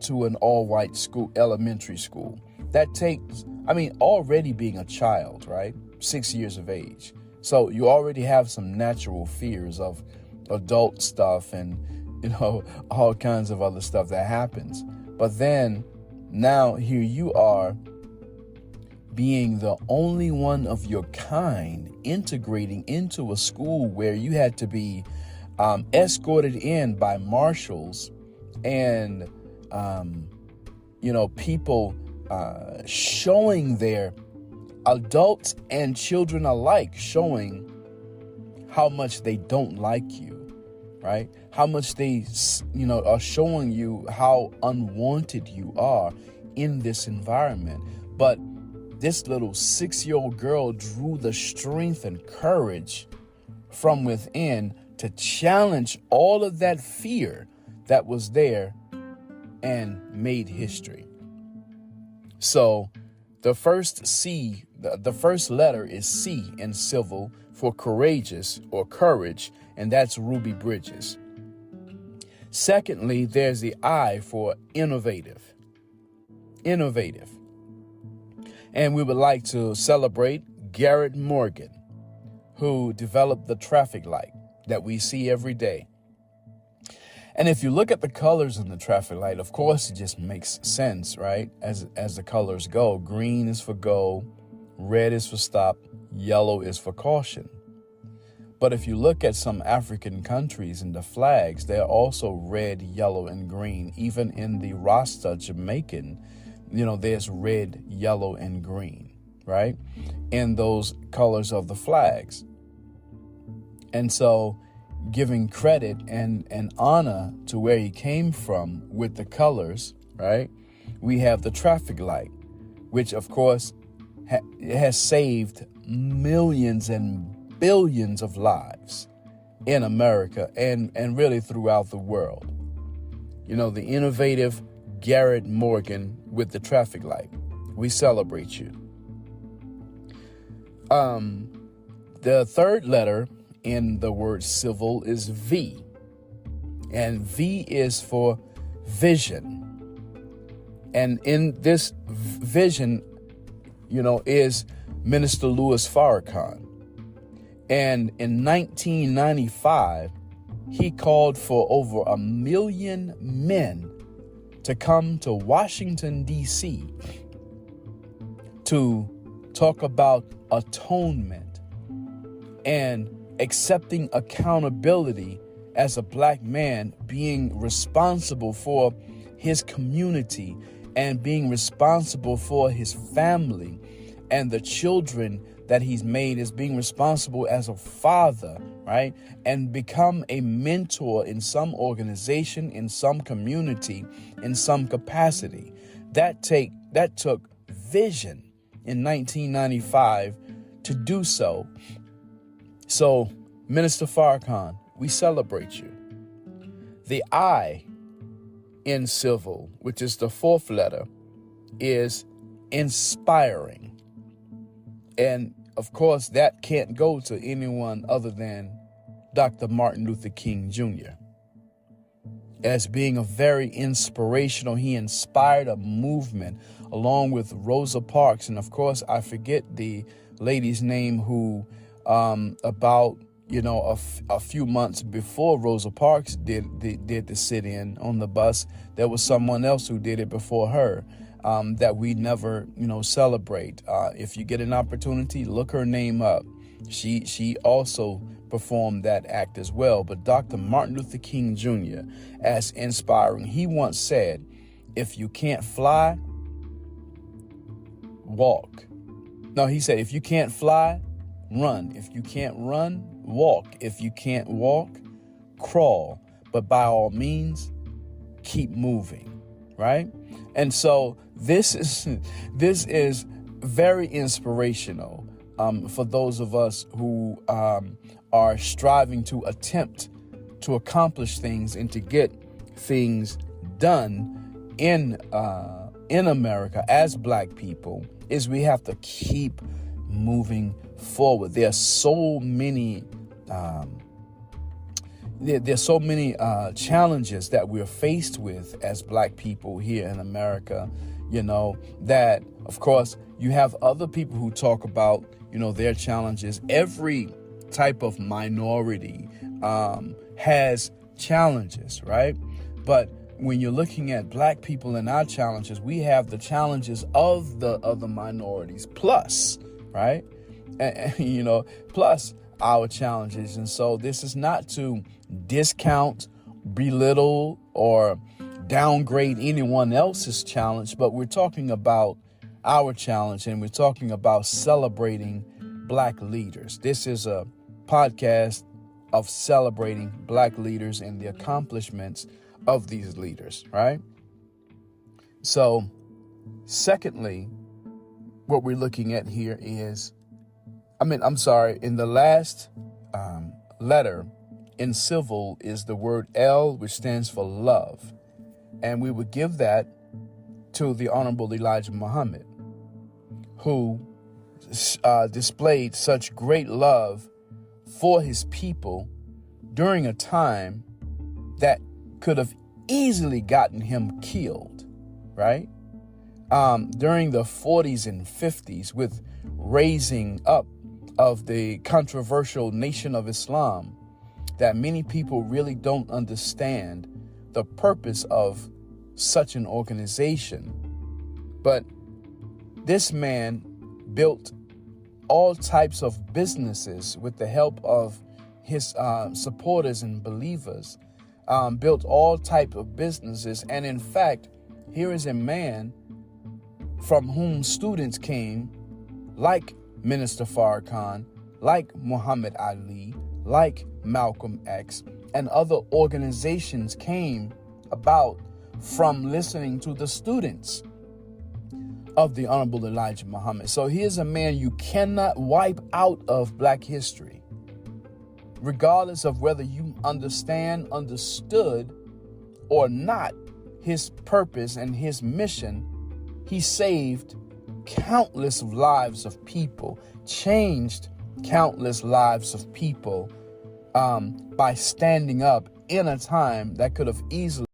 to an all-white school, elementary school. That takes, already being a child, right? 6 years of age. So you already have some natural fears of adult stuff and, all kinds of other stuff that happens. But then now here you are being the only one of your kind integrating into a school where you had to be escorted in by marshals and, people showing their adults and children alike, showing how much they don't like you, right? How much they, are showing you how unwanted you are in this environment. But this little 6-year-old girl drew the strength and courage from within to challenge all of that fear that was there and made history. So the first C, the first letter is C in civil for courageous or courage, and that's Ruby Bridges. Secondly, there's the I for innovative. Innovative. And we would like to celebrate Garrett Morgan, who developed the traffic light that we see every day. And if you look at the colors in the traffic light, of course, it just makes sense, right? As the colors go, green is for go, red is for stop, yellow is for caution. But if you look at some African countries and the flags, they're also red, yellow, and green. Even in the Rasta Jamaican, there's red, yellow, and green, right? In those colors of the flags. And so giving credit and honor to where he came from with the colors, right? We have the traffic light, which of course has saved millions and billions of lives in America and really throughout the world. The innovative Garrett Morgan with the traffic light. We celebrate you. The third letter in the word civil is V. And V is for vision. And in this vision, is Minister Louis Farrakhan. And in 1995, he called for over 1 million men to come to Washington, D.C. to talk about atonement and accepting accountability as a black man, being responsible for his community and being responsible for his family and the children that he's made, as being responsible as a father, right? And become a mentor in some organization, in some community, in some capacity. That took vision in 1995 to do so. So, Minister Farrakhan, we celebrate you. The I in civil, which is the fourth letter, is inspiring. And of course, that can't go to anyone other than Dr. Martin Luther King Jr. As being a very inspirational, he inspired a movement along with Rosa Parks. And of course, I forget the lady's name who about a few months before Rosa Parks did the sit-in on the bus, there was someone else who did it before her. That we never, celebrate. If you get an opportunity, look her name up. She also performed that act as well. But Dr. Martin Luther King Jr., as inspiring, he once said, if you can't fly, walk. No, he said, if you can't fly, run. If you can't run, walk. If you can't walk, crawl. But by all means, keep moving, right? And so this is very inspirational for those of us who are striving to attempt to accomplish things and to get things done in America as Black people. Is we have to keep moving forward. There are so many there's so many challenges that we're faced with as Black people here in America, that, of course, you have other people who talk about, their challenges. Every type of minority has challenges, right? But when you're looking at Black people and our challenges, we have the challenges of the other minorities plus, right? And plus our challenges. And so this is not to discount, belittle, or downgrade anyone else's challenge, but we're talking about our challenge, and we're talking about celebrating Black leaders. This is a podcast of celebrating Black leaders and the accomplishments of these leaders, right? So, secondly, what we're looking at here is, in the last letter in civil is the word L, which stands for love. And we would give that to the Honorable Elijah Muhammad, who displayed such great love for his people during a time that could have easily gotten him killed, right? During the 40s and 50s, with raising up of the controversial Nation of Islam, that many people really don't understand the purpose of such an organization. But this man built all types of businesses with the help of his supporters and believers, built all types of businesses. And in fact, here is a man from whom students came, like Minister Farrakhan, like Muhammad Ali, like Malcolm X, and other organizations came about from listening to the students of the Honorable Elijah Muhammad. So here's a man you cannot wipe out of Black history, regardless of whether you understood or not his purpose and his mission. He saved countless lives of people, changed countless lives of people by standing up in a time that could have easily